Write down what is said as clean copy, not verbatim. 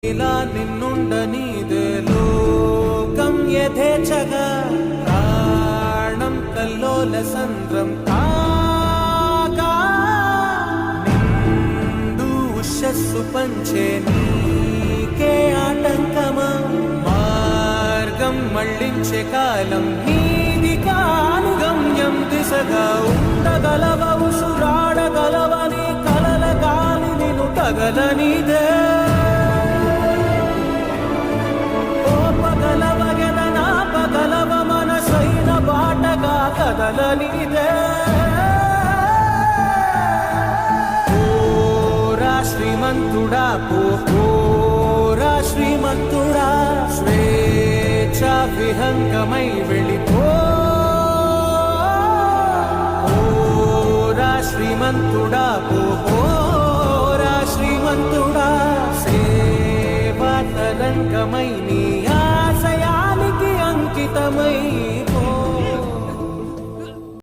ఇలా నిన్నుండనీదే లోకం యథేచ్ఛగా ప్రాణం కల్లోల సంద్రం కాగా నిండు ఉషస్సు పంచే నీకే ఆటంకమా మార్గం మళ్ళించే కాలం నీది కాను గమ్యం దిశగా ఉండగలవ ఉసురాడగలవని కలల గాలి నిన్ను తగలనిదే ఓపగలవ గెలనాపగలవ మనసైన బాటగా కదలనిదే ఓరా శ్రీమంతుడా పోరా శ్రీమంతుడా స్వేచ్ఛ విహంగమై వెళ్ళిపో ఓరా శ్రీమంతుడా పోరా శ్రీమంతుడా సేవా తరంగమై నీ ఆశయానికి అంకితమై